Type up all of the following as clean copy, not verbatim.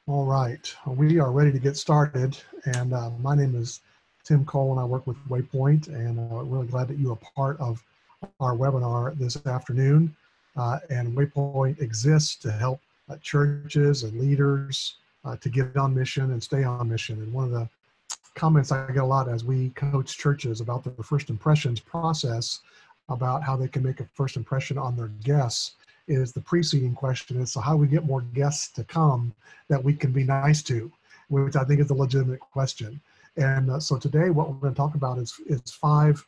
All right, we are ready to get started. And my name is Tim Cole, and I work with Waypoint. And really glad that you are part of our webinar this afternoon. And Waypoint exists to help churches and leaders to get on mission and stay on mission. And one of the comments I get a lot as we coach churches about the first impressions process, about how they can make a first impression on their guests, is the preceding question is, so how do we get more guests to come that we can be nice to, which I think is a legitimate question. And so today what we're going to talk about is five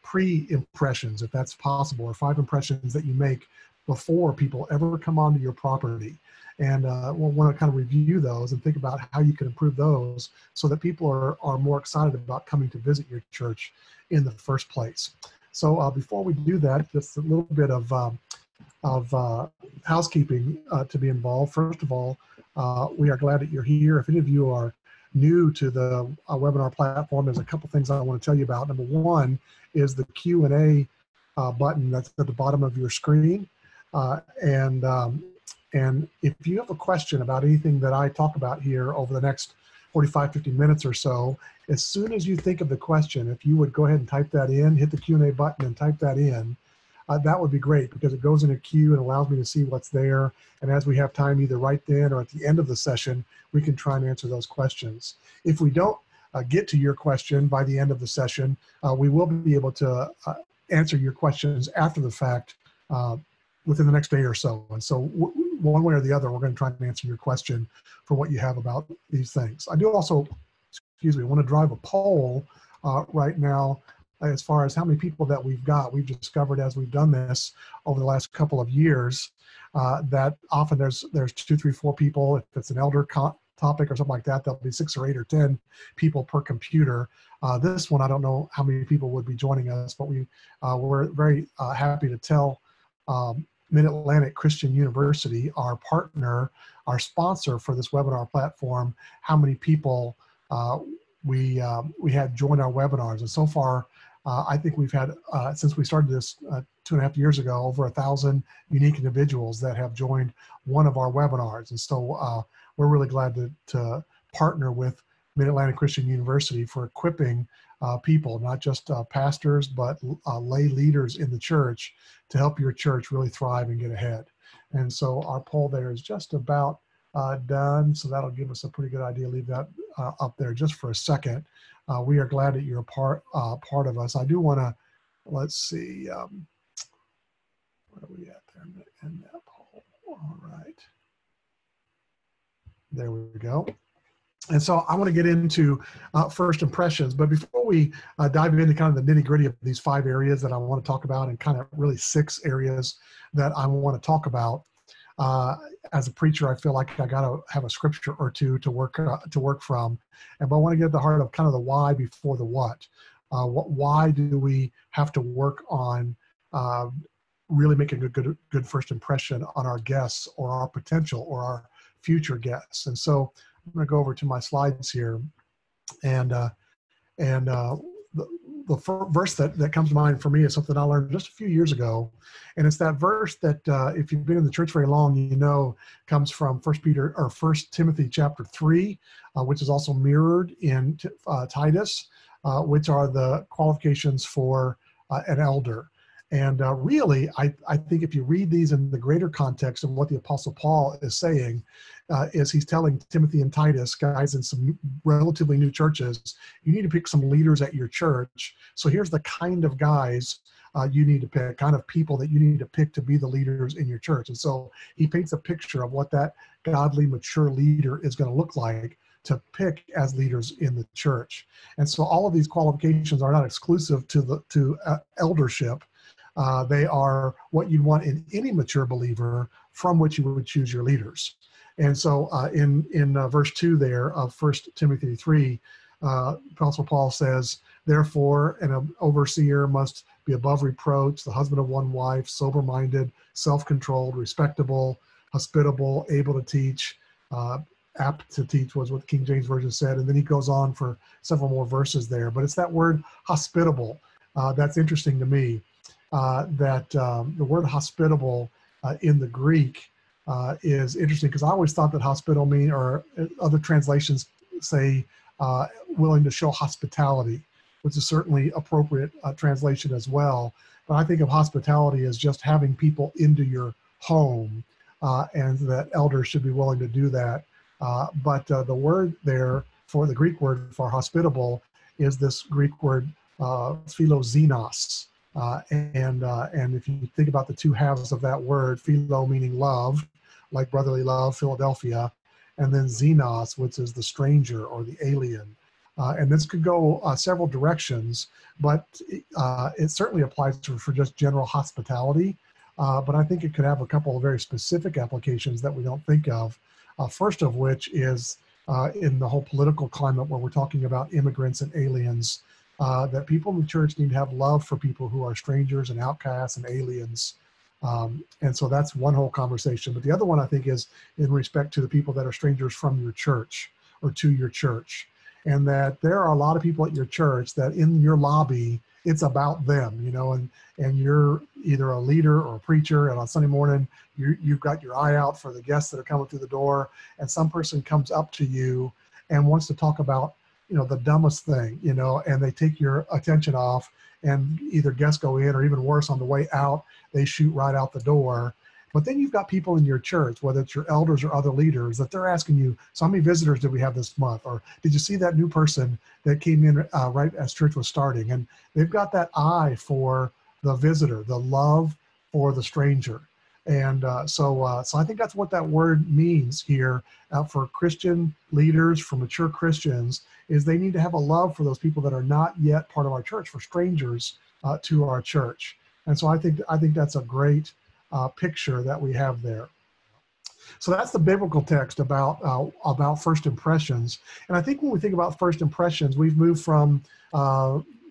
pre-impressions, if that's possible, or five impressions that you make before people ever come onto your property. And we'll want to kind of review those and think about how you can improve those so that people are more excited about coming to visit your church in the first place. So before we do that, just a little bit of housekeeping to be involved. First of all, we are glad that you're here. If any of you are new to the webinar platform, there's a couple things I want to tell you about. Number one is the Q&A button that's at the bottom of your screen. And if you have a question about anything that I talk about here over the next 45, 50 minutes or so, as soon as you think of the question, if you would go ahead and type that in, hit the Q&A button and type that in, that would be great, because it goes in a queue and allows me to see what's there. And as we have time, either right then or at the end of the session, we can try and answer those questions. If we don't get to your question by the end of the session, we will be able to answer your questions after the fact within the next day or so. And so one way or the other, we're going to try and answer your question for what you have about these things. I do also, want to drive a poll right now as far as how many people that we've got. We've discovered as we've done this over the last couple of years that often there's 2, 3, 4 people. If it's an elder topic or something like that, there'll be 6 or 8 or 10 people per computer. This one, I don't know how many people would be joining us, but we're very happy to tell Mid-Atlantic Christian University, our partner, our sponsor for this webinar platform, how many people we had join our webinars. And so far, I think we've had, since we started this 2.5 years ago, over 1,000 unique individuals that have joined one of our webinars. And so we're really glad to partner with Mid-Atlantic Christian University for equipping people, not just pastors, but lay leaders in the church to help your church really thrive and get ahead. And so our poll there is just about done. So that'll give us a pretty good idea. Leave that up there just for a second. We are glad that you're a part of us. I do want to, let's see, where are we at there in that poll? All right. There we go. And so I want to get into first impressions, but before we dive into kind of the nitty gritty of these 5 areas that I want to talk about, and kind of really 6 areas that I want to talk about, as a preacher, I feel like I got to have a scripture or two to work from, but I want to get at the heart of kind of the why before the what. Why do we have to work on really making a good first impression on our guests or our potential or our future guests? And so I'm going to go over to my slides here, and the verse that comes to mind for me is something I learned just a few years ago, and it's that verse that if you've been in the church very long, you know comes from 1 Timothy chapter 3, which is also mirrored in Titus, which are the qualifications for an elder. And really, I think if you read these in the greater context of what the Apostle Paul is saying, is he's telling Timothy and Titus, guys in some relatively new churches, you need to pick some leaders at your church. So here's the kind of guys you need to pick, kind of people that you need to pick to be the leaders in your church. And so he paints a picture of what that godly, mature leader is going to look like to pick as leaders in the church. And so all of these qualifications are not exclusive to eldership. They are what you'd want in any mature believer from which you would choose your leaders. And so in verse 2 there of 1 Timothy 3, Apostle Paul says, therefore, an overseer must be above reproach, the husband of one wife, sober-minded, self-controlled, respectable, hospitable, able to teach, apt to teach was what the King James Version said. And then he goes on for several more verses there. But it's that word hospitable that's interesting to me. The word hospitable in the Greek is interesting, because I always thought that hospitable mean, or other translations say willing to show hospitality, which is certainly appropriate translation as well. But I think of hospitality as just having people into your home, and that elders should be willing to do that. But the word there for the Greek word for hospitable is this Greek word philoxenos. And if you think about the two halves of that word, philo meaning love, like brotherly love, Philadelphia, and then xenos, which is the stranger or the alien. And this could go several directions, but it certainly applies for just general hospitality. But I think it could have a couple of very specific applications that we don't think of. First of which is in the whole political climate where we're talking about immigrants and aliens, that people in the church need to have love for people who are strangers and outcasts and aliens. And so that's one whole conversation. But the other one, I think, is in respect to the people that are strangers from your church or to your church. And that there are a lot of people at your church that in your lobby, it's about them, you know, and you're either a leader or a preacher, and on Sunday morning, you've got your eye out for the guests that are coming through the door, and some person comes up to you and wants to talk about, you know, the dumbest thing, you know, and they take your attention off, and either guests go in, or even worse, on the way out, they shoot right out the door. But then you've got people in your church, whether it's your elders or other leaders, that they're asking you, so how many visitors did we have this month? Or did you see that new person that came in right as church was starting? And they've got that eye for the visitor, the love for the stranger. And so I think that's what that word means here for Christian leaders, for mature Christians, is they need to have a love for those people that are not yet part of our church, for strangers to our church. And so I think that's a great picture that we have there. So that's the biblical text about first impressions. And I think when we think about first impressions, we've moved from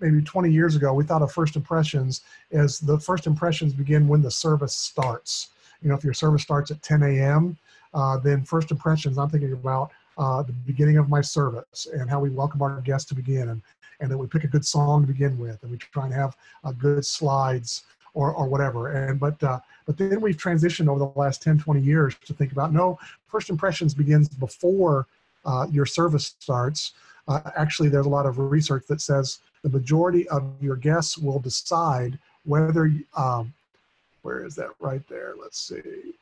maybe 20 years ago, we thought of first impressions as the first impressions begin when the service starts. You know, if your service starts at 10 a.m., then first impressions, I'm thinking about the beginning of my service and how we welcome our guests to begin, and that we pick a good song to begin with, and we try and have good slides or whatever. And but then we've transitioned over the last 10, 20 years to think about, no, first impressions begins before your service starts. Actually, there's a lot of research that says the majority of your guests will decide whether, where is that right there? Let's see.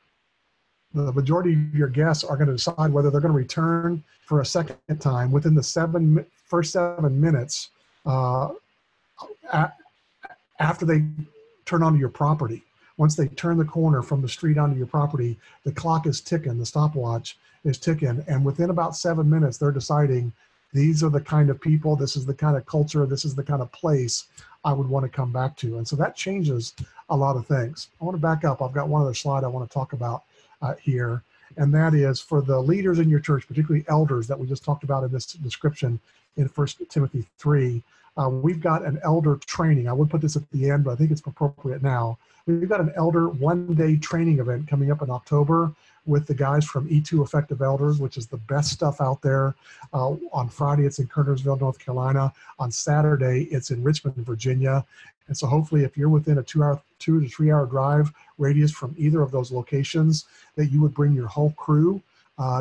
The majority of your guests are going to decide whether they're going to return for a second time within the first 7 minutes after they turn onto your property. Once they turn the corner from the street onto your property, the clock is ticking, the stopwatch is ticking, and within about 7 minutes, they're deciding, these are the kind of people, this is the kind of culture, this is the kind of place I would want to come back to. And so that changes a lot of things. I want to back up. I've got one other slide I want to talk about here, and that is for the leaders in your church, particularly elders that we just talked about in this description in 1 Timothy 3. We've got an elder training. I would put this at the end, but I think it's appropriate now. We've got an elder one-day training event coming up in October with the guys from E2 Effective Elders, which is the best stuff out there. On Friday, it's in Kernersville, North Carolina. On Saturday, it's in Richmond, Virginia. And so hopefully if you're within a 2 to 3 hour drive radius from either of those locations, that you would bring your whole crew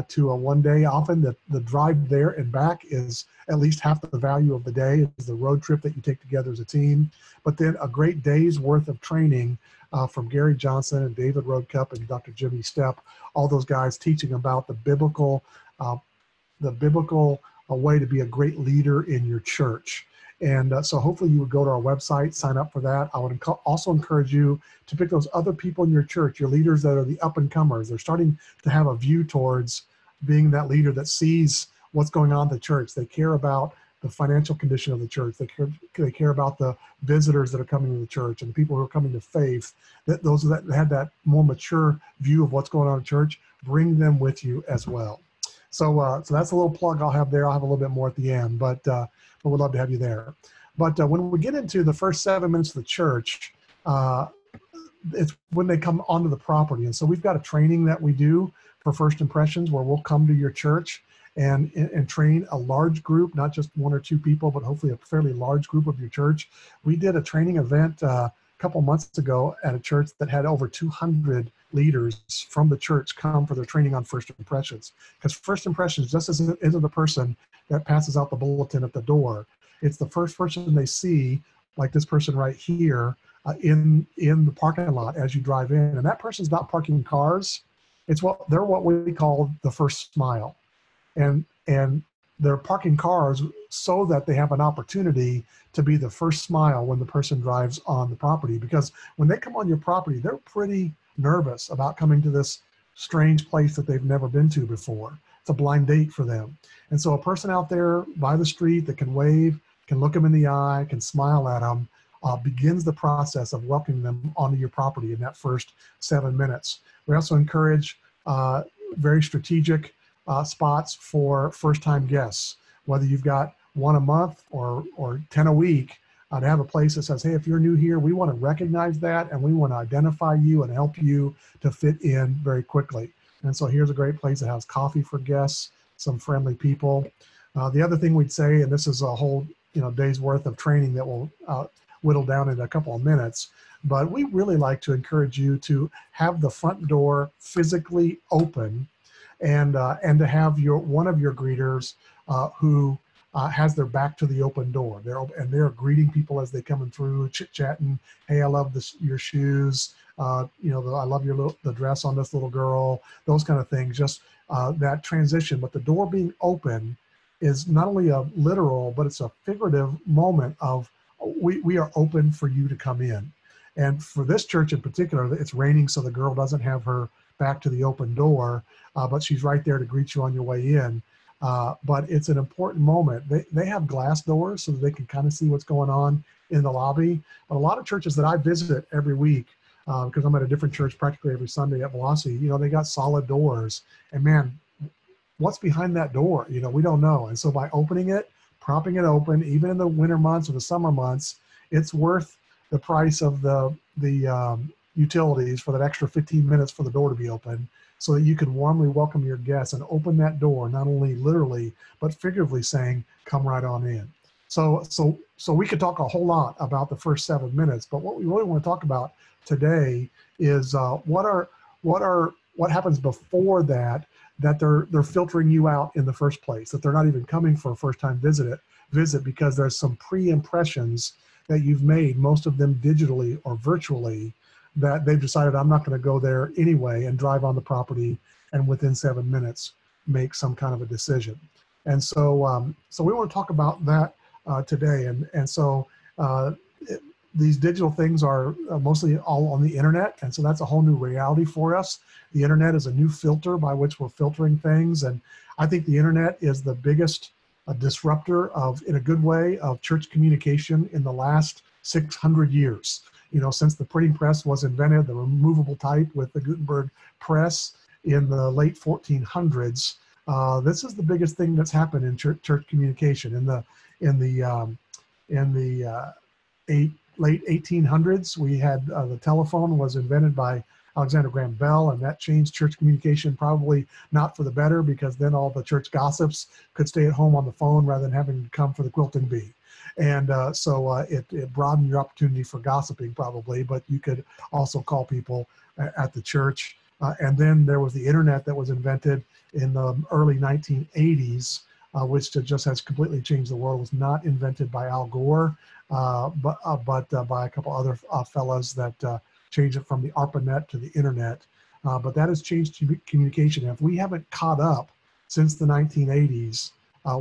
to a one day. Often the drive there and back is at least half the value of the day. It's the road trip that you take together as a team. But then a great day's worth of training from Gary Johnson and David Roadcup and Dr. Jimmy Stepp, all those guys teaching about the biblical way to be a great leader in your church. And so hopefully you would go to our website, sign up for that. I would also encourage you to pick those other people in your church, your leaders that are the up-and-comers. They're starting to have a view towards being that leader that sees what's going on in the church. They care about the financial condition of the church. They care about the visitors that are coming to the church and the people who are coming to faith. That those that have that more mature view of what's going on in church, bring them with you as well. So that's a little plug I'll have there. I'll have a little bit more at the end, but we'd love to have you there. But when we get into the first 7 minutes of the church, it's when they come onto the property. And so we've got a training that we do for first impressions where we'll come to your church and train a large group, not just 1 or 2 people, but hopefully a fairly large group of your church. We did a training event couple months ago at a church that had over 200 leaders from the church come for their training on first impressions. Because first impressions just isn't the person that passes out the bulletin at the door. It's the first person they see, like this person right here, in the parking lot as you drive in. And that person's not parking cars. They're what we call the first smile. And they're parking cars so that they have an opportunity to be the first smile when the person drives on the property. Because when they come on your property, they're pretty nervous about coming to this strange place that they've never been to before. It's a blind date for them. And so a person out there by the street that can wave, can look them in the eye, can smile at them, begins the process of welcoming them onto your property in that first 7 minutes. We also encourage very strategic spots for first-time guests, whether you've got one a month or 10 a week, to have a place that says, hey, if you're new here, we want to recognize that and we want to identify you and help you to fit in very quickly. And so here's a great place that has coffee for guests, some friendly people. The other thing we'd say, and this is a whole day's worth of training that will whittle down in a couple of minutes, but we really like to encourage you to have the front door physically open and to have one of your greeters who has their back to the open door. They're greeting people as they coming through, chit-chatting. Hey, I love your shoes. I love the dress on this little girl. Those kind of things. Just that transition. But the door being open is not only a literal, but it's a figurative moment of we are open for you to come in. And for this church in particular, it's raining, so the girl doesn't have her back to the open door, but she's right there to greet you on your way in. But it's an important moment. They have glass doors so that they can kind of see what's going on in the lobby. But a lot of churches that I visit every week, because I'm at a different church practically every Sunday at Velocity, they got solid doors. And man, what's behind that door? We don't know. And so by opening it, propping it open, even in the winter months or the summer months, it's worth the price of the utilities for that extra 15 minutes for the door to be open, so that you can warmly welcome your guests and open that door, not only literally, but figuratively saying, come right on in. So we could talk a whole lot about the first 7 minutes, but what we really want to talk about today is what happens before that they're filtering you out in the first place, that they're not even coming for a first-time visit because there's some pre-impressions that you've made, most of them digitally or virtually, that they've decided I'm not going to go there anyway and drive on the property and within 7 minutes make some kind of a decision. And so we want to talk about that today. And so these digital things are mostly all on the internet. And so that's a whole new reality for us. The internet is a new filter by which we're filtering things. And I think the internet is the biggest disruptor in a good way, of church communication in the last 600 years. Since the printing press was invented, the removable type with the Gutenberg press in the late 1400s, this is the biggest thing that's happened in church communication. In the late 1800s, we had the telephone was invented by Alexander Graham Bell, and that changed church communication, probably not for the better, because then all the church gossips could stay at home on the phone rather than having to come for the quilting bee. And so it broadened your opportunity for gossiping probably, but you could also call people at the church. And then there was the internet that was invented in the early 1980s, which just has completely changed the world. It was not invented by Al Gore, but by a couple other fellows that changed it from the ARPANET to the internet. But that has changed communication. And if we haven't caught up since the 1980s,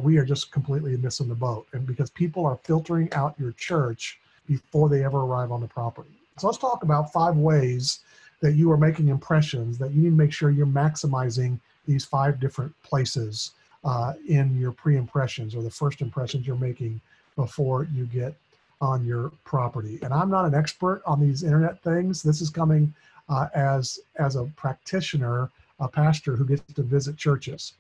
we are just completely missing the boat. And because people are filtering out your church before they ever arrive on the property. So let's talk about 5 ways that you are making impressions, that you need to make sure you're maximizing these 5 different places in your pre-impressions, or the first impressions you're making before you get on your property. And I'm not an expert on these internet things. This is coming as a practitioner, a pastor who gets to visit churches.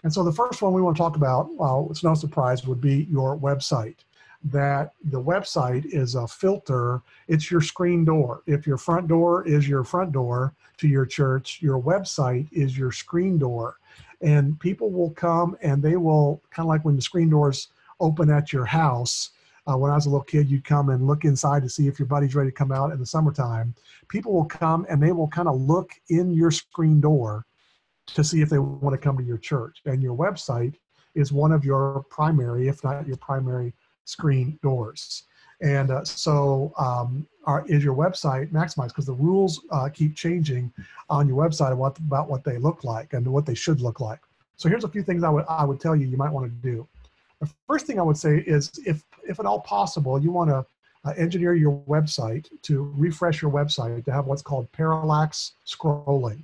And so the first one we want to talk about, well, it's no surprise, would be your website. That the website is a filter. It's your screen door. If your front door is your front door to your church, your website is your screen door. And people will come and they will, kind of like when the screen doors open at your house, when I was a little kid, you'd come and look inside to see if your buddy's ready to come out in the summertime. People will come and they will kind of look in your screen door to see if they want to come to your church. And your website is one of your primary, if not your primary, screen doors. And is your website maximized? Because the rules keep changing on your website about what they look like and what they should look like. So here's a few things I would tell you might want to do. The first thing I would say is if at all possible, you want to engineer your website to refresh your website to have what's called parallax scrolling.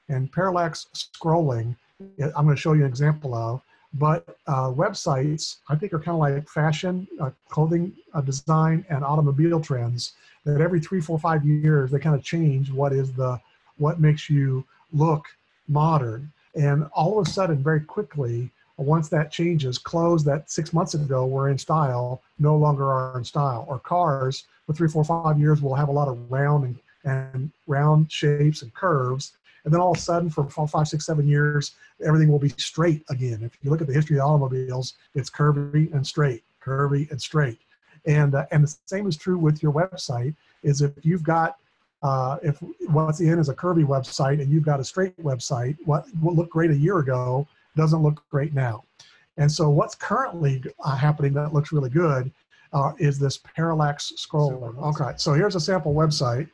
And parallax scrolling, I'm going to show you an example of, but websites, I think, are kind of like fashion, clothing design, and automobile trends, that every 3, 4, 5 years, they kind of change what makes you look modern. And all of a sudden, very quickly, once that changes, clothes that 6 months ago were in style no longer are in style. Or cars, for 3, 4, 5 years, will have a lot of round shapes and curves. And then all of a sudden, for 5, 6, 7 years, everything will be straight again. If you look at the history of automobiles, it's curvy and straight, curvy and straight. And the same is true with your website. Is if you've got if what's in is a curvy website and you've got a straight website, what looked great a year ago doesn't look great now. And so what's currently happening that looks really good is this parallax scrolling. Okay, so here's a sample website.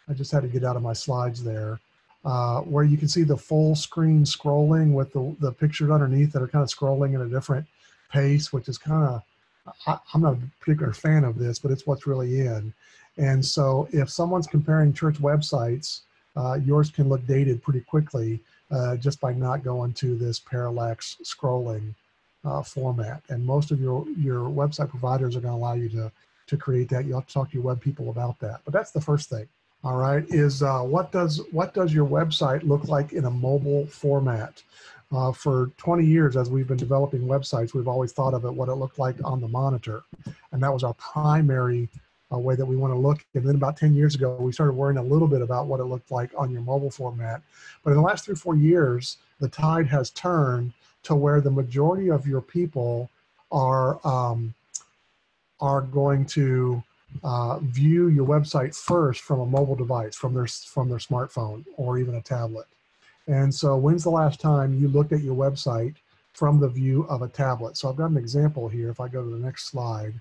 I just had to get out of my slides there. Where you can see the full screen scrolling with the pictures underneath that are kind of scrolling at a different pace, which is kind of, I'm not a particular fan of this, but it's what's really in. And so if someone's comparing church websites, yours can look dated pretty quickly just by not going to this parallax scrolling format. And most of your website providers are going to allow you to create that. You'll have to talk to your web people about that. But that's the first thing. All right, is what does your website look like in a mobile format? For 20 years, as we've been developing websites, we've always thought of what it looked like on the monitor. And that was our primary way that we want to look. And then about 10 years ago, we started worrying a little bit about what it looked like on your mobile format. But in the last 3 or 4 years, the tide has turned to where the majority of your people are going to view your website first from a mobile device, from their smartphone or even a tablet. And so when's the last time you looked at your website from the view of a tablet? So I've got an example here. If I go to the next slide,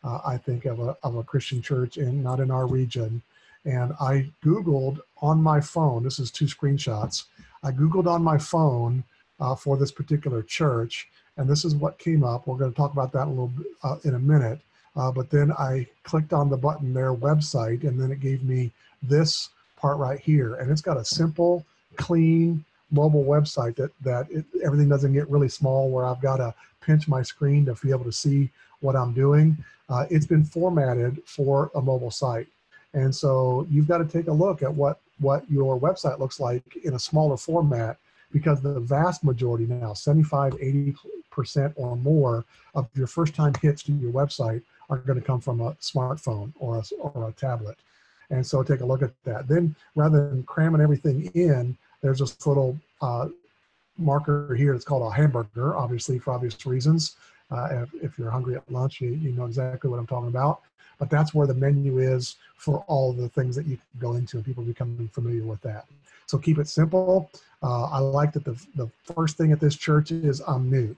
I think of a Christian church not in our region. And I Googled on my phone, this is 2 screenshots. I Googled on my phone for this particular church, and this is what came up. We're going to talk about that a little bit in a minute. But then I clicked on the button there, website, and then it gave me this part right here. And it's got a simple, clean mobile website that everything doesn't get really small where I've got to pinch my screen to be able to see what I'm doing. It's been formatted for a mobile site. And so you've got to take a look at what your website looks like in a smaller format, because the vast majority now, 75, 80% or more of your first-time hits to your website are going to come from a smartphone or a tablet. And so take a look at that. Then rather than cramming everything in, there's this little marker here. It's called a hamburger, obviously for obvious reasons. If you're hungry at lunch, you know exactly what I'm talking about. But that's where the menu is for all the things that you can go into, and people becoming familiar with that. So keep it simple. I like that the first thing at this church is I'm new.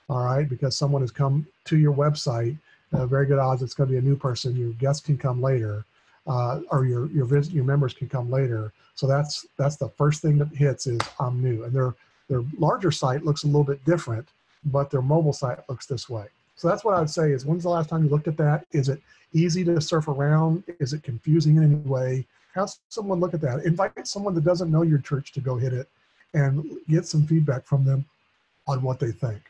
All right, because someone has come to your website, very good odds it's going to be a new person. Your guests can come later, or your members can come later. So that's the first thing that hits is I'm new. And their larger site looks a little bit different, but their mobile site looks this way. So that's what I would say is, when's the last time you looked at that? Is it easy to surf around? Is it confusing in any way? Have someone look at that. Invite someone that doesn't know your church to go hit it and get some feedback from them on what they think.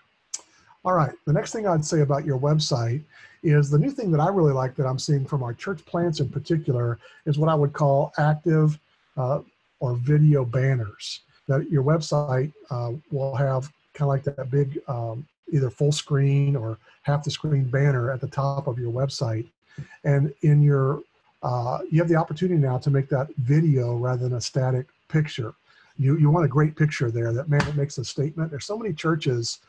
All right, the next thing I'd say about your website is the new thing that I really like that I'm seeing from our church plants in particular is what I would call active or video banners. That your website will have kind of like that big either full screen or half the screen banner at the top of your website. And in your, you have the opportunity now to make that video rather than a static picture. You want a great picture there that makes a statement. There's so many churches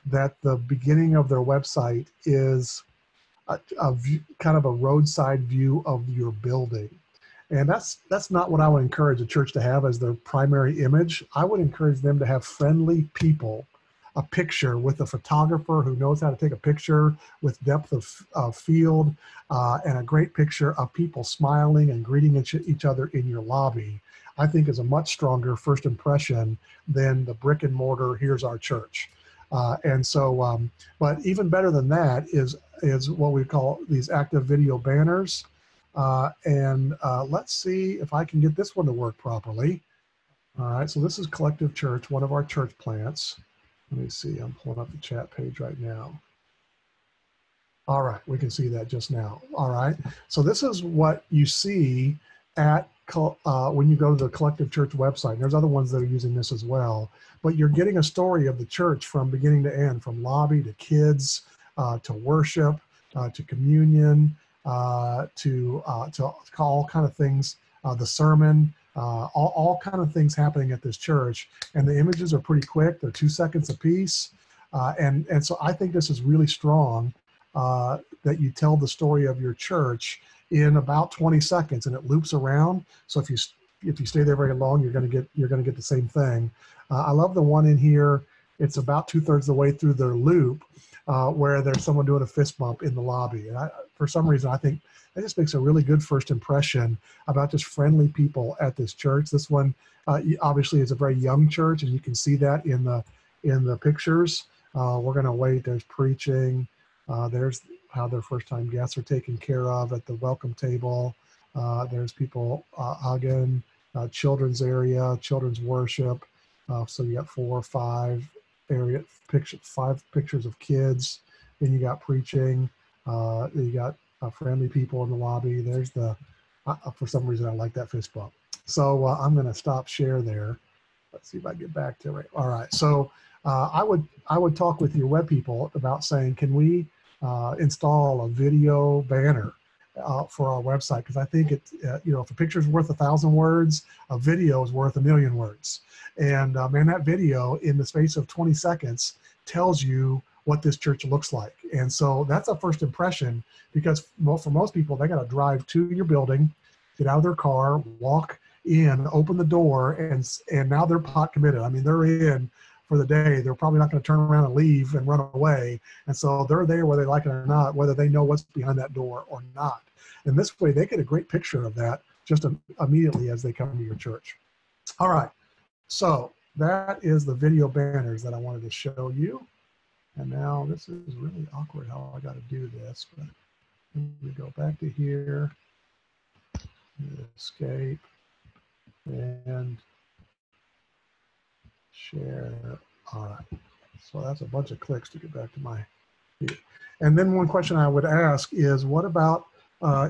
that the beginning of their website is a view, kind of a roadside view of your building. And that's not what I would encourage a church to have as their primary image. I would encourage them to have friendly people, a picture with a photographer who knows how to take a picture with depth of field, and a great picture of people smiling and greeting each other in your lobby, I think is a much stronger first impression than the brick and mortar, here's our church. But even better than that is what we call these active video banners. Let's see if I can get this one to work properly. All right, so this is Collective Church, one of our church plants. Let me see, I'm pulling up the chat page right now. All right, we can see that just now. All right, so this is what you see at when you go to the Collective Church website. And there's other ones that are using this as well, but you're getting a story of the church from beginning to end, from lobby to kids, to worship, to communion, to all kind of things, the sermon, all kind of things happening at this church. And the images are pretty quick. They're 2 seconds a piece. And so I think this is really strong, that you tell the story of your church in about 20 seconds and it loops around. So if you stay there very long, you're going to get the same thing. I love the one in here. It's about 2/3 of the way through their loop, where there's someone doing a fist bump in the lobby. And for some reason, I think that just makes a really good first impression about just friendly people at this church. This one obviously is a very young church, and you can see that in the pictures. We're going to wait. There's preaching. There's how their first-time guests are taken care of at the welcome table. There's people hugging, children's area, children's worship. So you got 4 or 5 5 pictures of kids. Then you got preaching. You got friendly people in the lobby. There's for some reason I like that fist bump. So I'm going to stop share there. Let's see if I get back to it. All right. So I would talk with your web people about saying, can we install a video banner for our website? Because I think if a picture is worth 1,000 words, a video is worth 1,000,000 words. And man, that video in the space of 20 seconds tells you what this church looks like. And so that's a first impression, because for most people, they got to drive to your building, get out of their car, walk in, open the door, and now they're pot committed. I mean, they're in for the day. They're probably not going to turn around and leave and run away. And so they're there whether they like it or not, whether they know what's behind that door or not. And this way they get a great picture of that just immediately as they come to your church. All right. So that is the video banners that I wanted to show you. And now this is really awkward how I got to do this, but we go back to here, escape, and share. All right. So that's a bunch of clicks to get back to my view. And then one question I would ask is, what about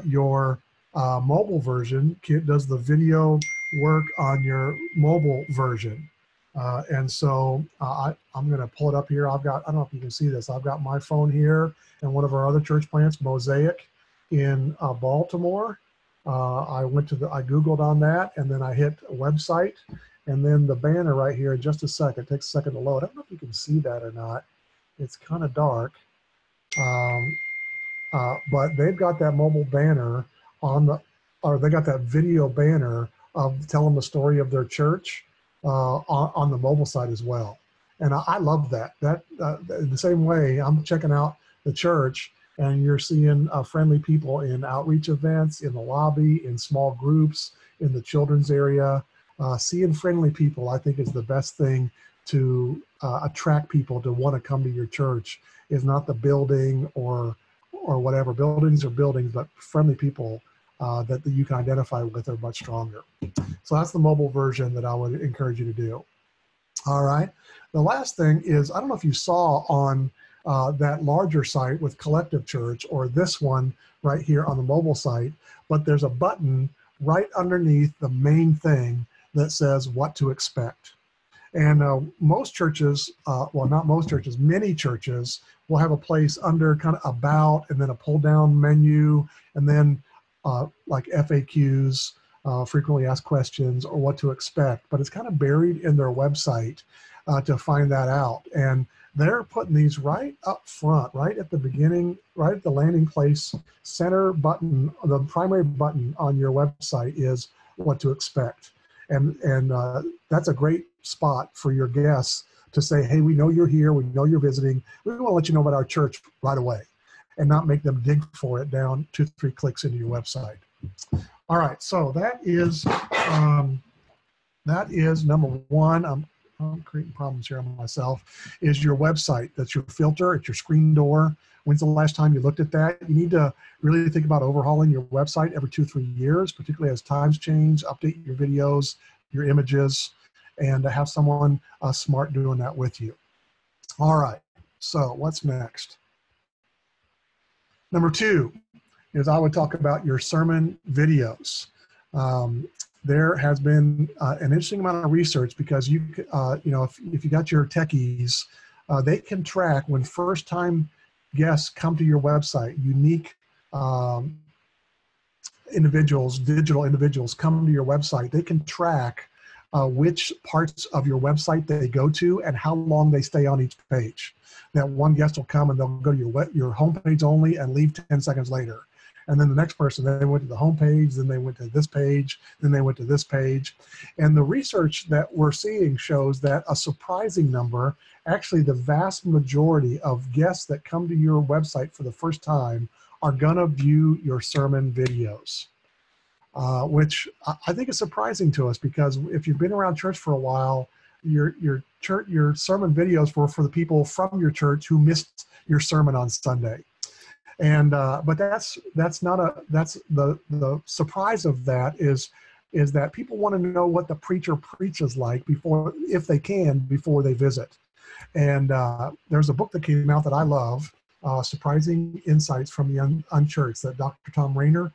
your mobile version? Does the video work on your mobile version? And so I'm going to pull it up here. I don't know if you can see this. I've got my phone here and one of our other church plants, Mosaic, in Baltimore. I Googled on that, and then I hit a website, and then the banner right here in just a second. It takes a second to load. I don't know if you can see that or not. It's kind of dark. But they've got that mobile banner they got that video banner of telling the story of their church on the mobile site as well. And I love that. In the same way, I'm checking out the church, and you're seeing friendly people in outreach events, in the lobby, in small groups, in the children's area. Seeing friendly people, I think, is the best thing to attract people to want to come to your church. Is not the building or whatever. Buildings are buildings, but friendly people that you can identify with are much stronger. So that's the mobile version that I would encourage you to do. All right. The last thing is, I don't know if you saw on that larger site with Collective Church, or this one right here on the mobile site, but there's a button right underneath the main thing that says what to expect. And most churches, well, not most churches, many churches will have a place under kind of about, and then a pull down menu, and then like FAQs, frequently asked questions, or what to expect. But it's kind of buried in their website to find that out. And they're putting these right up front, right at the beginning, right at the landing place center button. The primary button on your website is what to expect. And that's a great spot for your guests to say, hey, we know you're here. We know you're visiting. We want to let you know about our church right away and not make them dig for it down 2-3 clicks into your website. All right, so that is number one. I'm creating problems here on myself, is your website. That's your filter. It's your screen door. When's the last time you looked at that? You need to really think about overhauling your website every 2-3 years, particularly as times change, update your videos, your images, and have someone smart doing that with you. All right, so what's next? Number 2 is I would talk about your sermon videos. There has been an interesting amount of research because you know, if you got your techies, they can track when first-time guests come to your website, unique individuals, digital individuals come to your website, they can track which parts of your website they go to and how long they stay on each page. That one guest will come and they'll go to your homepage only and leave 10 seconds later. And then the next person, they went to the home page, then they went to this page, then they went to this page. And the research that we're seeing shows that a surprising number, actually the vast majority of guests that come to your website for the first time are gonna view your sermon videos, which I think is surprising to us, because if you've been around church for a while, your sermon videos were for the people from your church who missed your sermon on Sunday. And but that's the surprise of that is that people want to know what the preacher preaches like before, if they can, before they visit. And there's a book that came out that I love, Surprising Insights from the Unchurched, that Dr. Tom Rainer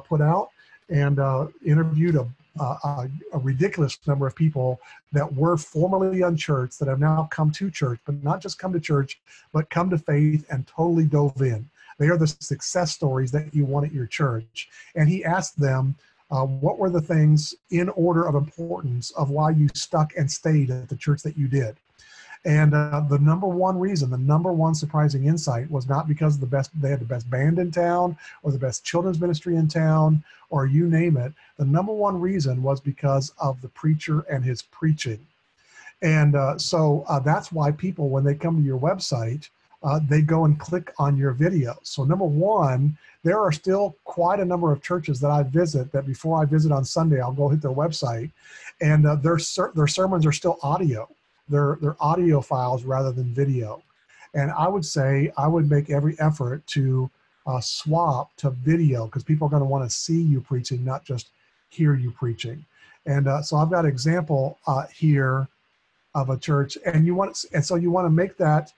put out, and interviewed a ridiculous number of people that were formerly unchurched that have now come to church, but not just come to church, but come to faith and totally dove in. They are the success stories that you want at your church. And he asked them, what were the things in order of importance of why you stuck and stayed at the church that you did? And the number one reason, the number one surprising insight was not because they had the best band in town or the best children's ministry in town or you name it. The number one reason was because of the preacher and his preaching. And so that's why people, when they come to your website, they go and click on your videos. So number one, there are still quite a number of churches that I visit that before I visit on Sunday, I'll go hit their website, and their sermons are still audio. They're audio files rather than video. And I would say I would make every effort to swap to video, because people are going to want to see you preaching, not just hear you preaching. And so I've got an example here of a church, and so you want to make that.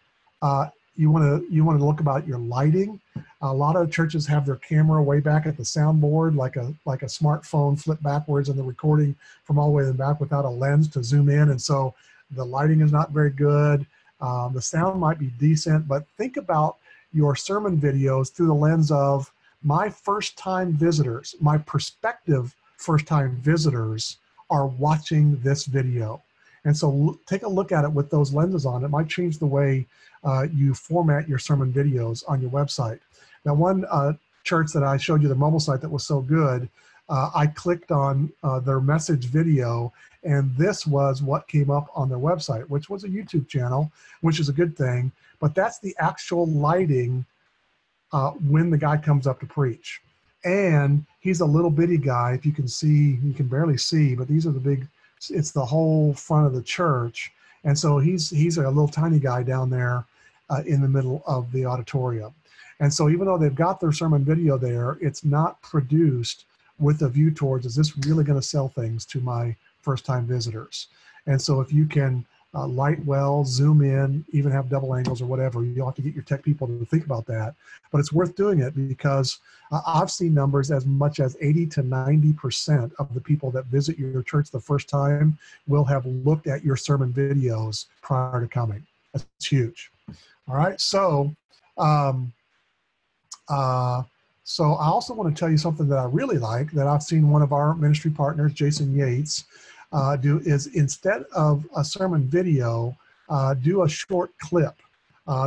You want to look about your lighting. A lot of churches have their camera way back at the soundboard, like a smartphone flipped backwards, and they're recording from all the way in the back without a lens to zoom in. And so the lighting is not very good. The sound might be decent, but think about your sermon videos through the lens of my first-time visitors, my prospective first-time visitors are watching this video. And so take a look at it with those lenses on. It might change the way you format your sermon videos on your website. Now, one church that I showed you the mobile site that was so good, I clicked on their message video, and this was what came up on their website, which was a YouTube channel, which is a good thing. But that's the actual lighting when the guy comes up to preach. And he's a little bitty guy. If you can see, you can barely see, but these are the big, it's the whole front of the church. And so he's a little tiny guy down there in the middle of the auditorium. And so even though they've got their sermon video there, it's not produced with a view towards, is this really going to sell things to my first-time visitors? And so if you can light well, zoom in, even have double angles or whatever, you'll have to get your tech people to think about that. But it's worth doing it, because I've seen numbers as much as 80 to 90% of the people that visit your church the first time will have looked at your sermon videos prior to coming. That's huge. All right, so so I also want to tell you something that I really like, that I've seen one of our ministry partners, Jason Yates, do, is instead of a sermon video, do a short clip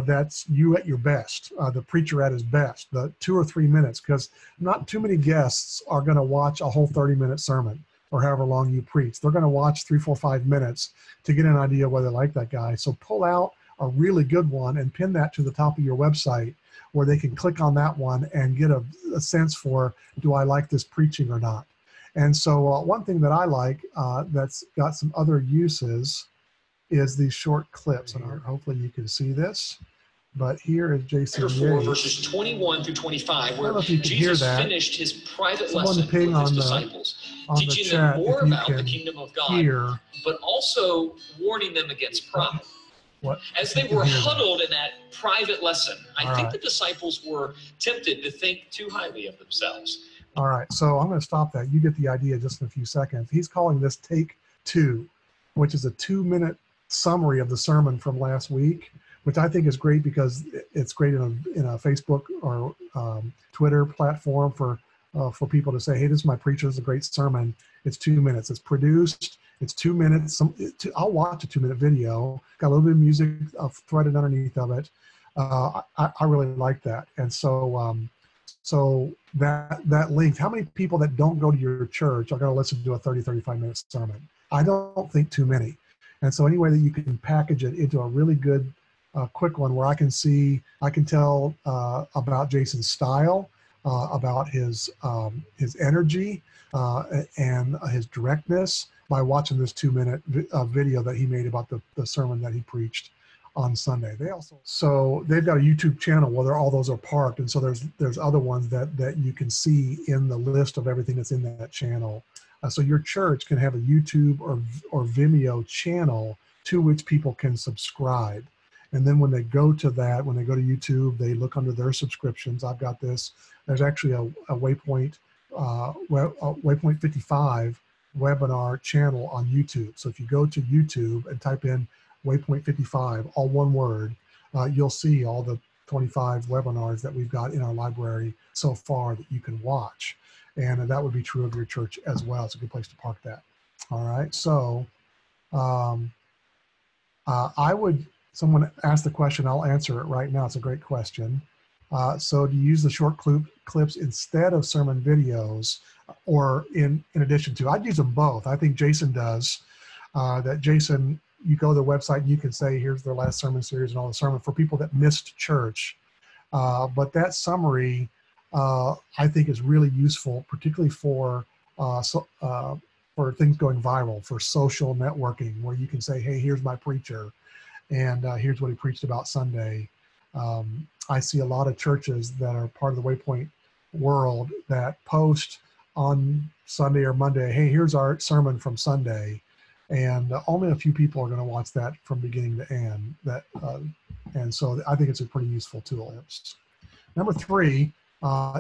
that's you at your best, the preacher at his best, the 2 or 3 minutes, because not too many guests are going to watch a whole 30-minute sermon or however long you preach. They're going to watch 3, 4, 5 minutes to get an idea whether they like that guy. So pull out a really good one and pin that to the top of your website where they can click on that one and get a sense for, do I like this preaching or not? And so one thing that I like that's got some other uses is these short clips. And hopefully you can see this. But here is Jason Chapter 4, Yates. verses 21 through 25, where Jesus finished his private lesson with his disciples, teaching them more about the kingdom of God, but also warning them against pride. As they were huddled in that private lesson, I think the disciples were tempted to think too highly of themselves. All right, so I'm going to stop that. You get the idea just in a few seconds. He's calling this Take 2, which is a 2-minute summary of the sermon from last week, which I think is great because it's great in a Facebook or Twitter platform for people to say, hey, this is my preacher, this is a great sermon. It's 2 minutes. It's produced. It's 2 minutes. I'll watch a 2-minute video. Got a little bit of music threaded underneath of it. I really like that. And so so that length, how many people that don't go to your church are going to listen to a 30, 35-minute sermon? I don't think too many. And so any way that you can package it into a really good, quick one where I can tell about Jason's style, about his energy, and his directness by watching this 2-minute video that he made about the sermon that he preached on Sunday. They've got a YouTube channel where all those are parked, and so there's other ones that you can see in the list of everything that's in that channel. So your church can have a YouTube or Vimeo channel to which people can subscribe. And then when they go to YouTube, they look under their subscriptions. I've got this. There's actually a Waypoint 55 webinar channel on YouTube. So if you go to YouTube and type in Waypoint 55, all one word, you'll see all the 25 webinars that we've got in our library so far that you can watch. And that would be true of your church as well. It's a good place to park that. All right. So someone asked the question, I'll answer it right now. It's a great question. So do you use the short clips instead of sermon videos or in addition to? I'd use them both. I think Jason does. Jason, you go to the website and you can say, here's their last sermon series and all the sermon for people that missed church. But that summary, I think is really useful, particularly for things going viral, for social networking, where you can say, hey, here's my preacher, and here's what he preached about Sunday. I see a lot of churches that are part of the Waypoint world that post on Sunday or Monday, hey, here's our sermon from Sunday. And only a few people are going to watch that from beginning to end. And so I think it's a pretty useful tool. Number 3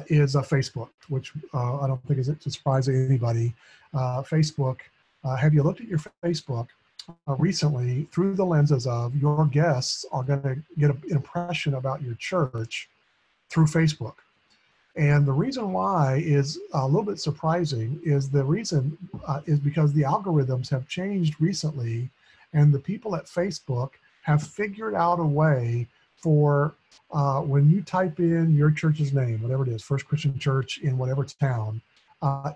is Facebook, which I don't think is a surprise to anybody. Facebook, have you looked at your Facebook recently through the lenses of your guests are going to get an impression about your church through Facebook? And the reason why is a little bit surprising is is because the algorithms have changed recently, and the people at Facebook have figured out a way for when you type in your church's name, whatever it is, First Christian Church in whatever town,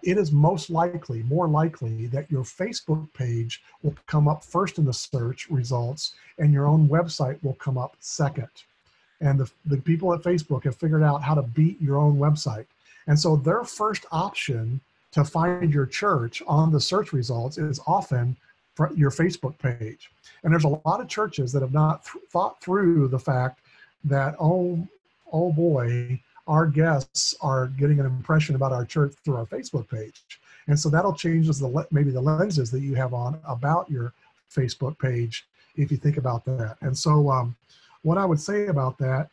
it is more likely that your Facebook page will come up first in the search results and your own website will come up second. And the people at Facebook have figured out how to beat your own website. And so their first option to find your church on the search results is often your Facebook page. And there's a lot of churches that have not thought through the fact that, oh boy, our guests are getting an impression about our church through our Facebook page. And so that'll change maybe the lenses that you have on about your Facebook page if you think about that. And so what I would say about that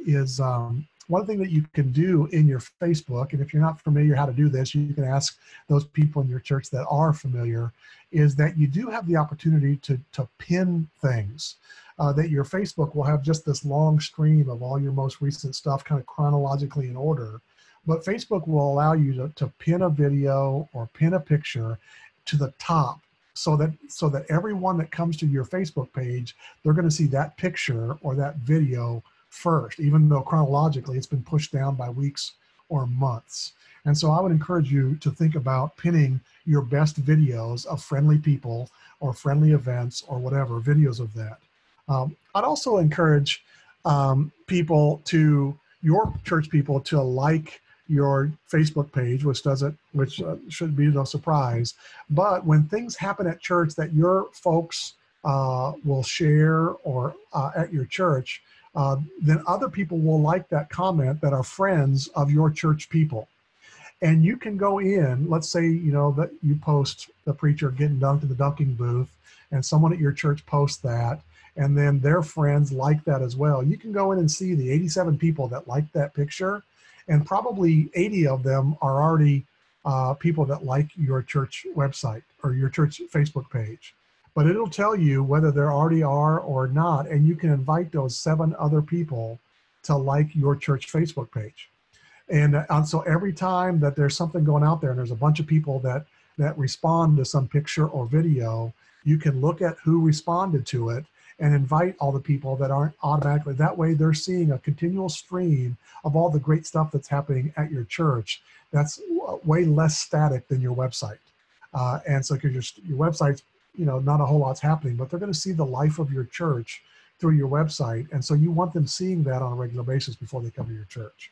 is one thing that you can do in your Facebook, and if you're not familiar how to do this, you can ask those people in your church that are familiar, is that you do have the opportunity to pin things. That your Facebook will have just this long stream of all your most recent stuff kind of chronologically in order. But Facebook will allow you to pin a video or pin a picture to the top so that everyone that comes to your Facebook page, they're going to see that picture or that video first, even though chronologically it's been pushed down by weeks or months. And so I would encourage you to think about pinning your best videos of friendly people or friendly events or whatever, videos of that. I'd also encourage your church people to like your Facebook page, which should be no surprise. But when things happen at church that your folks will share or at your church, then other people will like that comment that are friends of your church people. And you can go in, let's say, that you post the preacher getting dunked in the dunking booth, and someone at your church posts that, and then their friends like that as well. You can go in and see the 87 people that like that picture, and probably 80 of them are already people that like your church website or your church Facebook page. But it'll tell you whether there already are or not, and you can invite those 7 other people to like your church Facebook page. And so every time that there's something going out there and there's a bunch of people that respond to some picture or video, you can look at who responded to it and invite all the people that aren't automatically. That way they're seeing a continual stream of all the great stuff that's happening at your church that's way less static than your website. And so because your website's, not a whole lot's happening, but they're going to see the life of your church through your website. And so you want them seeing that on a regular basis before they come to your church.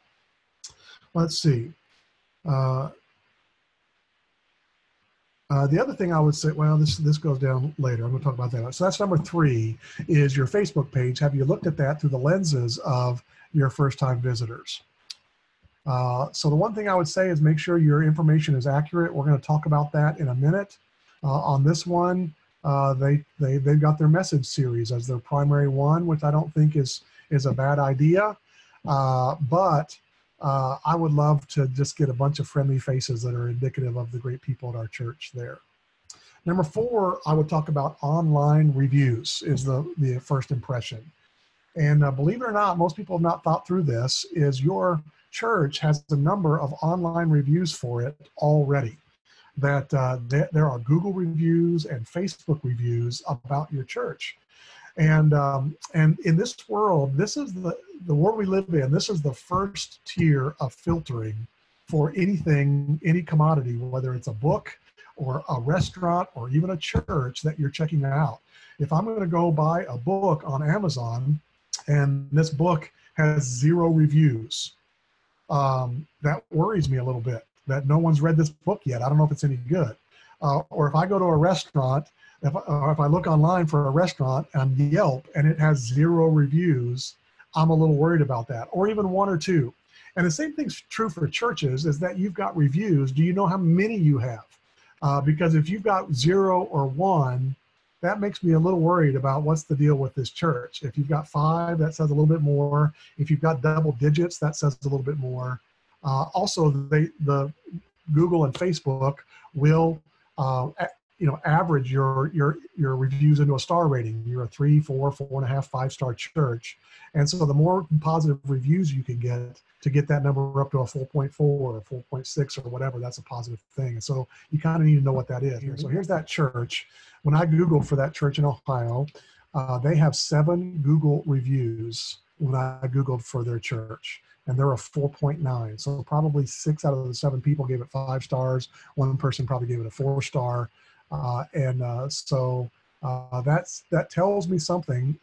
Let's see. The other thing I would say, well, this goes down later. I'm going to talk about that. So that's number 3, is your Facebook page. Have you looked at that through the lenses of your first-time visitors? So the one thing I would say is make sure your information is accurate. We're going to talk about that in a minute. On this one, they've got their message series as their primary one, which I don't think is a bad idea. But I would love to just get a bunch of friendly faces that are indicative of the great people at our church there. Number 4, I would talk about online reviews is the first impression. And believe it or not, most people have not thought through this, is your church has a number of online reviews for it already. That there are Google reviews and Facebook reviews about your church. And in this world, this is the world we live in. This is the first tier of filtering for anything, any commodity, whether it's a book or a restaurant or even a church that you're checking out. If I'm going to go buy a book on Amazon and this book has 0 reviews, that worries me a little bit, that no one's read this book yet. I don't know if it's any good. Or if I go to a restaurant, if I look online for a restaurant on Yelp and it has 0 reviews, I'm a little worried about that, or even 1 or 2. And the same thing's true for churches, is that you've got reviews. Do you know how many you have? Because if you've got 0 or 1, that makes me a little worried about what's the deal with this church. If you've got 5, that says a little bit more. If you've got double digits, that says a little bit more. Also, the Google and Facebook will average your reviews into a star rating. You're a 3, 4, 4.5, 5-star church. And so the more positive reviews you can get to get that number up to a 4.4 or 4.6 or whatever, that's a positive thing. And so you kind of need to know what that is. Mm-hmm. So here's that church. When I Googled for that church in Ohio, they have 7 Google reviews when I Googled for their church. And they're a 4.9. So probably 6 out of the 7 people gave it 5 stars. 1 person probably gave it a 4-star. So that tells me something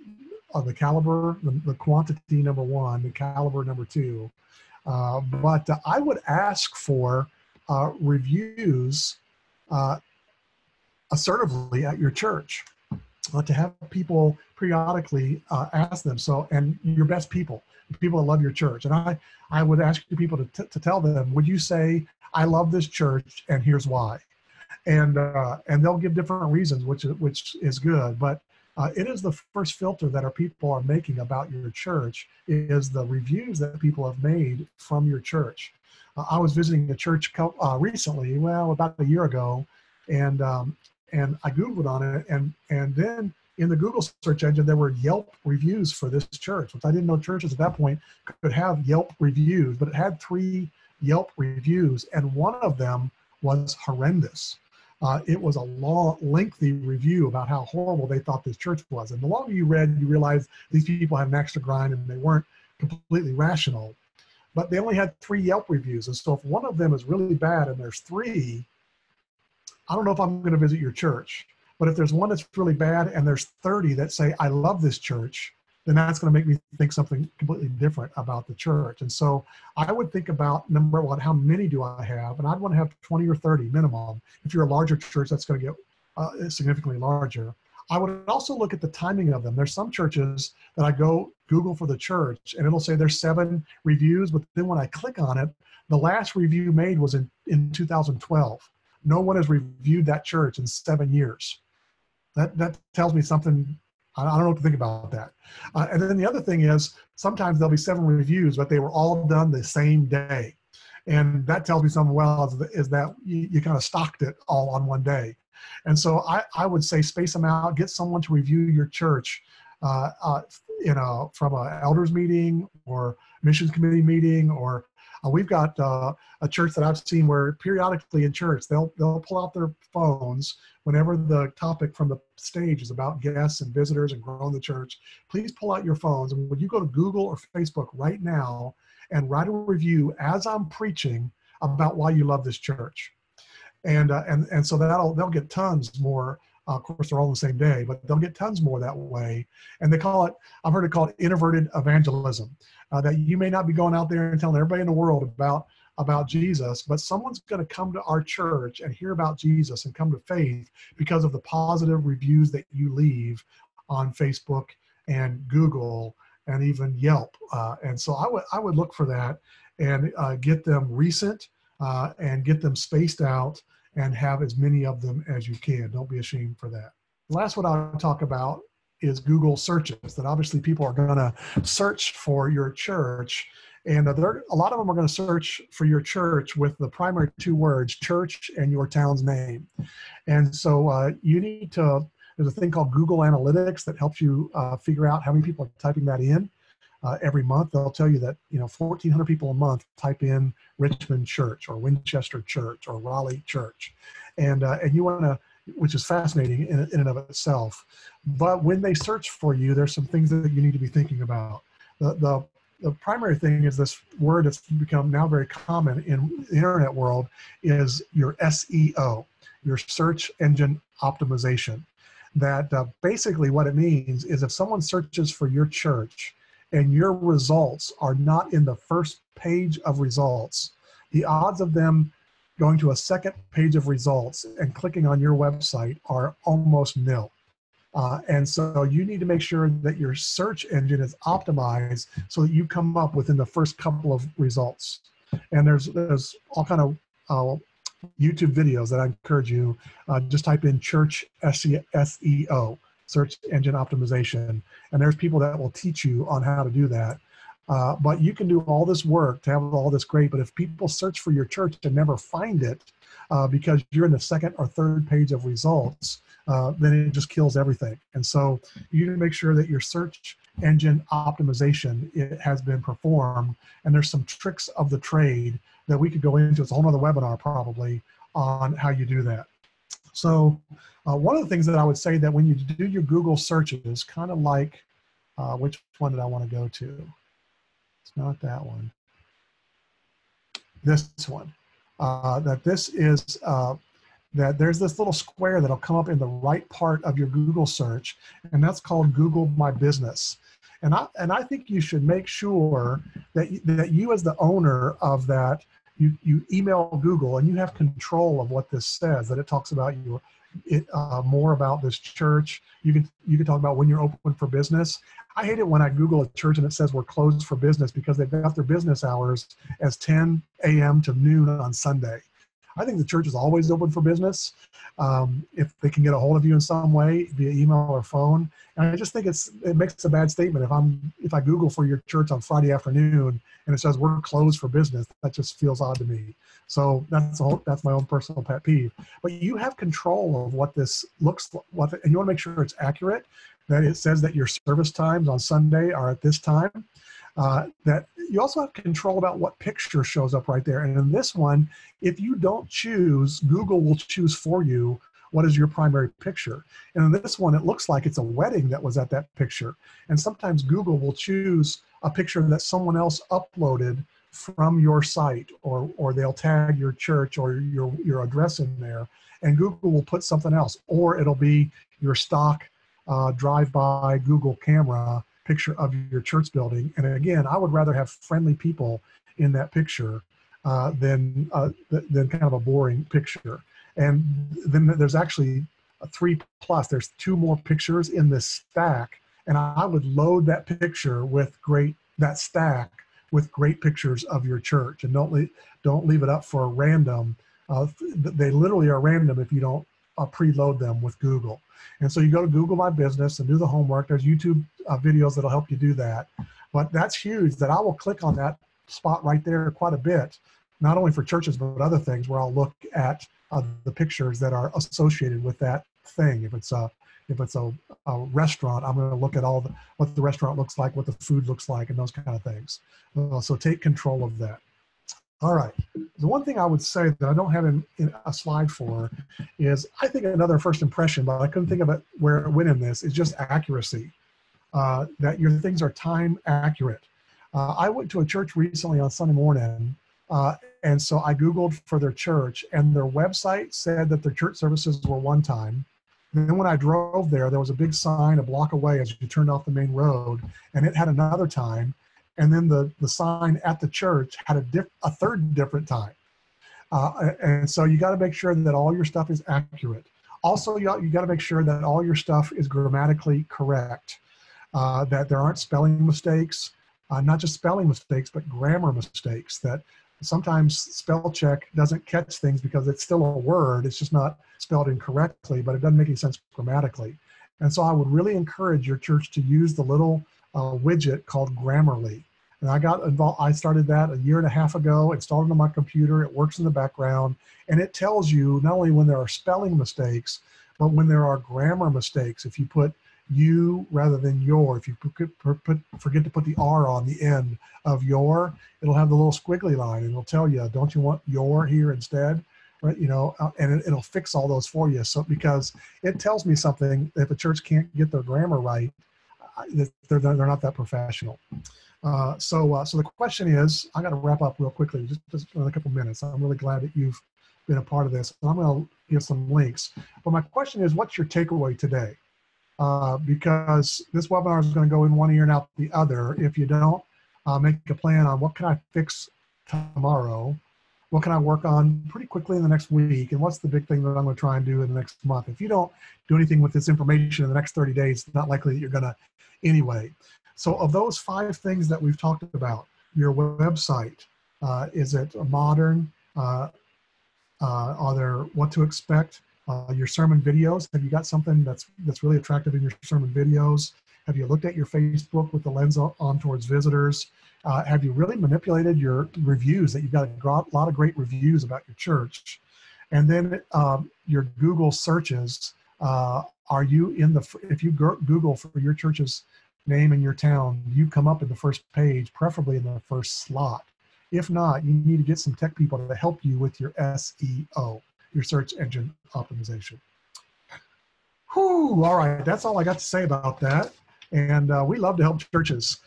of the caliber, the quantity, number 1, the caliber, number 2. But I would ask for reviews assertively at your church, to have people periodically ask them. So, and your best people that love your church. And I would ask you people to tell them, would you say, I love this church and here's why? And they'll give different reasons, which is good. But it is the first filter that our people are making about your church, is the reviews that people have made from your church. I was visiting a church recently, about a year ago, and I Googled on it, and then in the Google search engine, there were Yelp reviews for this church, which I didn't know churches at that point could have Yelp reviews, but it had 3 Yelp reviews, and one of them was horrendous. it was a long, lengthy review about how horrible they thought this church was. And the longer you read, you realize these people had an extra grind and they weren't completely rational. But they only had 3 Yelp reviews. And so if one of them is really bad and there's 3, I don't know if I'm going to visit your church. But if there's one that's really bad and there's 30 that say, I love this church, then that's going to make me think something completely different about the church. And so I would think about, number one, how many do I have? And I'd want to have 20 or 30 minimum. If you're a larger church, that's going to get significantly larger. I would also look at the timing of them. There's some churches that I go Google for the church and it'll say there's 7 reviews, but then when I click on it, the last review made was in 2012. No one has reviewed that church in 7 years. That tells me something. I don't know what to think about that. And then the other thing is sometimes there'll be 7 reviews, but they were all done the same day. And that tells me something is that you kind of stocked it all on one day. And so I would say space them out, get someone to review your church from an elders meeting or missions committee meeting, or we've got a church that I've seen where periodically in church, they'll pull out their phones whenever the topic from the stage is about guests and visitors and growing the church. Please pull out your phones. And when you go to Google or Facebook right now and write a review as I'm preaching about why you love this church. And so they'll get tons more. Of course, they're all the same day, but they'll get tons more that way. And they call it, I've heard it called introverted evangelism, that you may not be going out there and telling everybody in the world about Jesus, but someone's going to come to our church and hear about Jesus and come to faith because of the positive reviews that you leave on Facebook and Google and even Yelp. And so I would look for that and get them recent and get them spaced out and have as many of them as you can. Don't be ashamed for that. The last one I'll talk about is Google searches, that obviously people are going to search for your church. And a lot of them are going to search for your church with the primary 2 words, church and your town's name. And so you need to, there's a thing called Google Analytics that helps you figure out how many people are typing that in. Every month, they'll tell you that 1,400 people a month type in Richmond Church or Winchester Church or Raleigh Church, and you want to, which is fascinating in and of itself. But when they search for you, there's some things that you need to be thinking about. The primary thing is this word that's become now very common in the internet world is your SEO, your search engine optimization. That basically what it means is if someone searches for your church and your results are not in the first page of results, the odds of them going to a second page of results and clicking on your website are almost nil. And so you need to make sure that your search engine is optimized so that you come up within the first couple of results. And there's all kind of YouTube videos that I encourage you, just type in church SEO. Search engine optimization, and there's people that will teach you on how to do that. But you can do all this work to have all this great, but if people search for your church and never find it because you're in the second or third page of results, then it just kills everything. And so you need to make sure that your search engine optimization has been performed, and there's some tricks of the trade that we could go into. It's a whole other webinar probably on how you do that. So one of the things that I would say that when you do your Google searches, kind of like, which one did I want to go to? It's not that one. This one. That this is, that there's this little square that'll come up in the right part of your Google search, and that's called Google My Business. And I think you should make sure that you as the owner of that, you email Google and you have control of what this says, that it talks about you, more about this church. You can talk about when you're open for business. I hate it when I Google a church and it says we're closed for business because they've got their business hours as 10 a.m. to noon on Sunday. I think the church is always open for business if they can get a hold of you in some way via email or phone. And I just think it makes a bad statement if I Google for your church on Friday afternoon and it says we're closed for business. That just feels odd to me. So that's my own personal pet peeve. But you have control of what this looks like, and you want to make sure it's accurate. That it says that your service times on Sunday are at this time. That you also have control about what picture shows up right there. And in this one, if you don't choose, Google will choose for you what is your primary picture. And in this one, it looks like it's a wedding that was at that picture. And sometimes Google will choose a picture that someone else uploaded from your site, or they'll tag your church or your address in there, and Google will put something else, or it'll be your stock drive-by Google camera picture of your church building. And again, I would rather have friendly people in that picture than kind of a boring picture. And then there's actually a 3+. There's 2 more pictures in this stack, and I would load that picture with that stack with great pictures of your church, and don't leave it up for a random. They literally are random if you don't preload them with Google. And so you go to Google My Business and do the homework. There's YouTube videos that'll help you do that. But that's huge, that I will click on that spot right there quite a bit, not only for churches, but other things, where I'll look at the pictures that are associated with that thing. If it's a restaurant, I'm going to look at what the restaurant looks like, what the food looks like, and those kind of things. So take control of that. All right. The one thing I would say that I don't have in a slide for is, I think another first impression, but I couldn't think of it where it went in this, is just accuracy. That your things are time accurate. I went to a church recently on Sunday morning, and so I Googled for their church, and their website said that their church services were one time. And then when I drove there was a big sign a block away as you turned off the main road, and it had another time. And then the sign at the church had a third different time. And so you got to make sure that all your stuff is accurate. Also, you got to make sure that all your stuff is grammatically correct, that there aren't spelling mistakes, not just spelling mistakes, but grammar mistakes, that sometimes spell check doesn't catch things because it's still a word. It's just not spelled incorrectly, but it doesn't make any sense grammatically. And so I would really encourage your church to use the little widget called Grammarly. And I got involved. I started that a year and a half ago, installed it on my computer. It works in the background, and it tells you not only when there are spelling mistakes, but when there are grammar mistakes. If you put you rather than your, if you forget to put the R on the end of your, it'll have the little squiggly line, and it'll tell you, don't you want your here instead? Right, and it'll fix all those for you. So because it tells me something, if a church can't get their grammar right, they're not that professional. So the question is, I got to wrap up real quickly, just in a couple minutes. I'm really glad that you've been a part of this. I'm going to give some links. But my question is, what's your takeaway today? Because this webinar is going to go in one ear and out the other. If you don't make a plan on what can I fix tomorrow, what can I work on pretty quickly in the next week, and what's the big thing that I'm going to try and do in the next month? If you don't do anything with this information in the next 30 days, it's not likely that you're going to anyway. So of those 5 things that we've talked about, your website, is it modern? Are there what to expect? Your sermon videos, have you got something that's really attractive in your sermon videos? Have you looked at your Facebook with the lens on towards visitors? Have you really manipulated your reviews, that you've got a lot of great reviews about your church? And then your Google searches, are you if you Google for your church's name in your town, you come up in the first page, preferably in the first slot. If not, you need to get some tech people to help you with your SEO, your search engine optimization. Whew, all right, that's all I got to say about that. And we love to help churches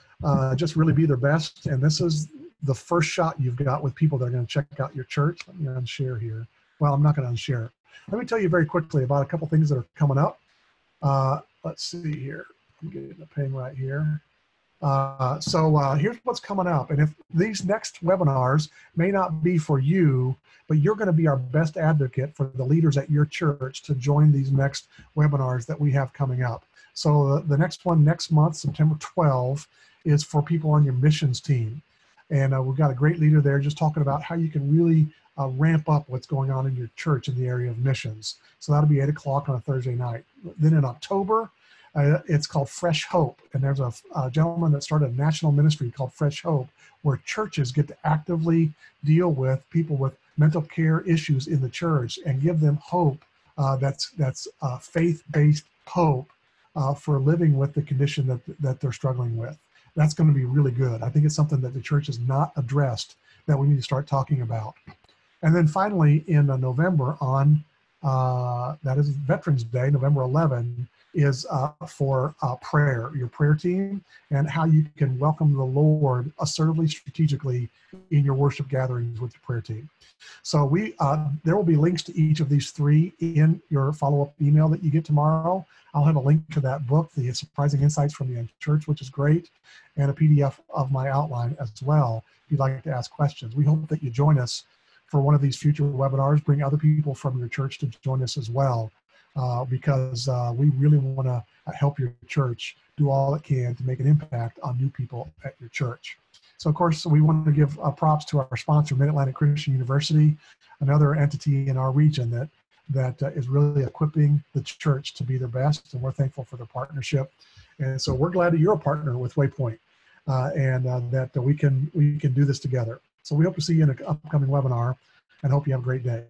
just really be their best. And this is the first shot you've got with people that are going to check out your church. Let me unshare here. Well, I'm not going to unshare it. Let me tell you very quickly about a couple things that are coming up. Let's see here. I'm getting a ping right here. So here's what's coming up. And if these next webinars may not be for you, but you're going to be our best advocate for the leaders at your church to join these next webinars that we have coming up. So the next one next month, September 12, is for people on your missions team. And we've got a great leader there just talking about how you can really ramp up what's going on in your church in the area of missions. So that'll be 8 o'clock on a Thursday night. Then in October, it's called Fresh Hope. And there's a gentleman that started a national ministry called Fresh Hope, where churches get to actively deal with people with mental care issues in the church and give them hope that's faith-based hope for living with the condition that they're struggling with. That's going to be really good. I think it's something that the church has not addressed that we need to start talking about. And then finally, in November on, that is Veterans Day, November 11, is for prayer, your prayer team, and how you can welcome the Lord assertively, strategically in your worship gatherings with your prayer team. So there will be links to each of these three in your follow-up email that you get tomorrow. I'll have a link to that book, The Surprising Insights from the Church, which is great, and a PDF of my outline as well, if you'd like to ask questions. We hope that you join us for one of these future webinars. Bring other people from your church to join us as well, because we really want to help your church do all it can to make an impact on new people at your church. So, of course, we want to give props to our sponsor, Mid-Atlantic Christian University, another entity in our region that is really equipping the church to be their best, and we're thankful for their partnership. And so we're glad that you're a partner with Waypoint, and that we can do this together. So we hope to see you in an upcoming webinar, and hope you have a great day.